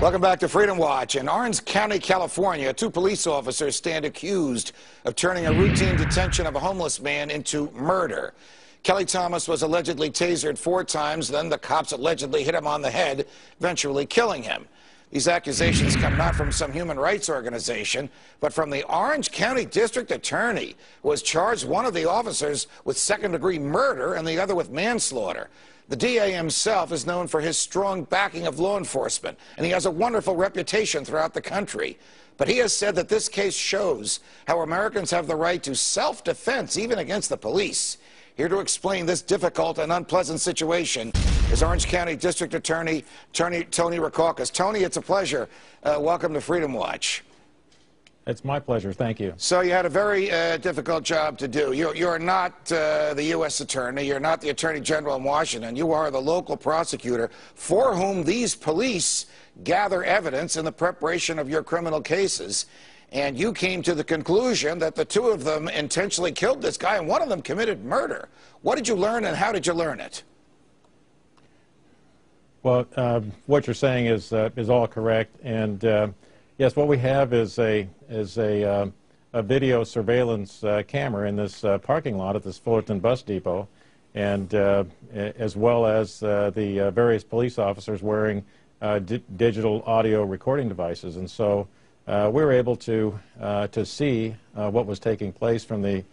Welcome back to Freedom Watch. In Orange County, California, two police officers stand accused of turning a routine detention of a homeless man into murder. Kelly Thomas was allegedly tasered 4 times, then the cops allegedly hit him on the head, eventually killing him. These accusations come not from some human rights organization, but from the Orange County District Attorney, who has charged one of the officers with second-degree murder and the other with manslaughter. The DA himself is known for his strong backing of law enforcement, and he has a wonderful reputation throughout the country. But he has said that this case shows how Americans have the right to self-defense, even against the police. Here to explain this difficult and unpleasant situation is Orange County District Attorney Tony Rackauckas. Tony, it's a pleasure. Welcome to Freedom Watch. It's my pleasure. Thank you. So you had a very difficult job to do. You're not the U.S. Attorney. You're not the Attorney General in Washington. You are the local prosecutor for whom these police gather evidence in the preparation of your criminal cases. And you came to the conclusion that the two of them intentionally killed this guy and one of them committed murder. What did you learn and how did you learn it? Well, what you're saying is all correct. And yes, what we have is a video surveillance camera in this parking lot at this Fullerton bus depot, and as well as the various police officers wearing digital audio recording devices. And so we were able to see what was taking place from the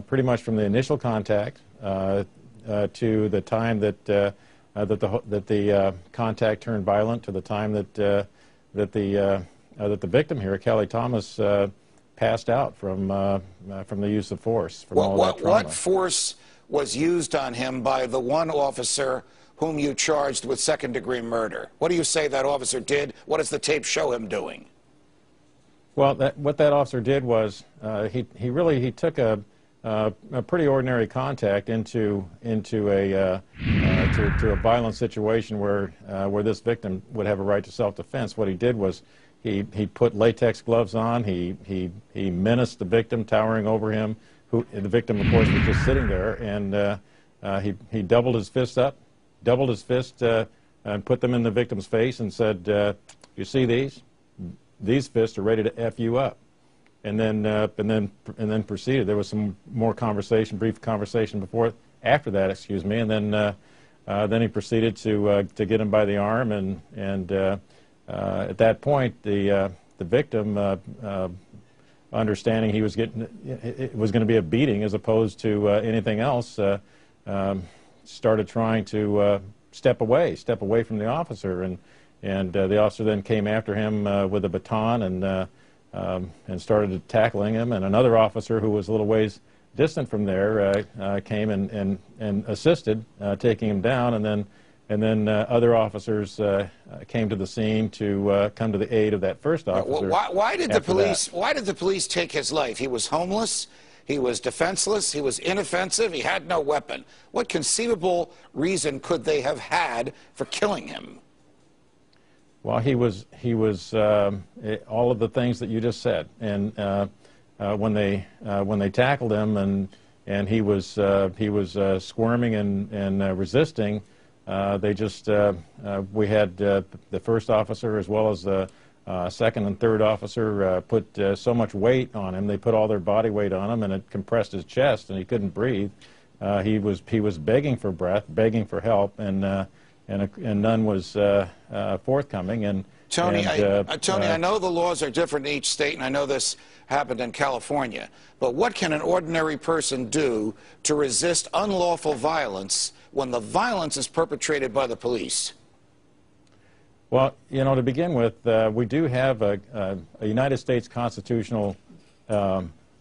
pretty much from the initial contact to the time that the contact turned violent, to the time that the victim here, Kelly Thomas, passed out from the use of force. From all that trauma. What force was used on him by the one officer whom you charged with second-degree murder? What do you say that officer did? What does the tape show him doing? Well, what that officer did was he took a pretty ordinary contact into a violent situation where this victim would have a right to self-defense. What he did was he put latex gloves on. He menaced the victim, towering over him. The victim, of course, was just sitting there, and he doubled his fist up, and put them in the victim's face, and said, "You see these? These fists are ready to F you up." And then proceeded. There was some more conversation, brief conversation after that, excuse me, and then he proceeded to get him by the arm, and at that point the victim, understanding he was it was going to be a beating as opposed to anything else, started trying to step away from the officer, and the officer then came after him with a baton and started tackling him. And another officer who was a little ways distant from there came and assisted taking him down, and then other officers came to the scene to come to the aid of that first officer. Why did the police take his life? He was homeless. He was defenseless. He was inoffensive. He had no weapon. What conceivable reason could they have had for killing him? Well, he was all of the things that you just said, and when they tackled him and he was squirming and resisting, they just we had the first officer as well as the second and third officer put so much weight on him. They put all their body weight on him, and it compressed his chest, and he couldn't breathe. He was begging for breath, begging for help, and none was forthcoming. And Tony, I know the laws are different in each state, and I know this happened in California. But what can an ordinary person do to resist unlawful violence when the violence is perpetrated by the police? Well, to begin with, we do have a United States constitutional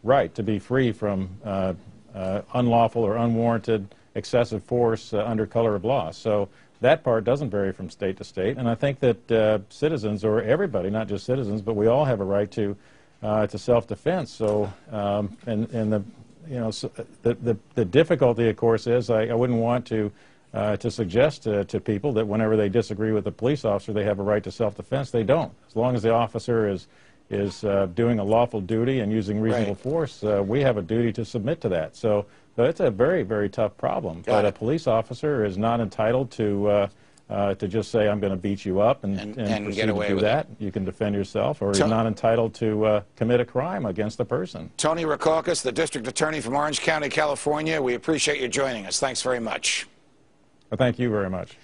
right to be free from unlawful or unwarranted excessive force under color of law. So that part doesn't vary from state to state, and I think that citizens, or everybody, not just citizens, but we all have a right to self-defense. So, the difficulty, of course, is I wouldn't want to suggest to people that whenever they disagree with a police officer, they have a right to self-defense. They don't. As long as the officer is doing a lawful duty and using reasonable force, we have a duty to submit to that. So it's a very, very tough problem. But a police officer is not entitled to to just say, I'm going to beat you up and proceed get away to do with that. You can defend yourself, or you're not entitled to commit a crime against the person. Tony Rackauckas, the District Attorney from Orange County, California, we appreciate you joining us. Thanks very much. Well, thank you very much.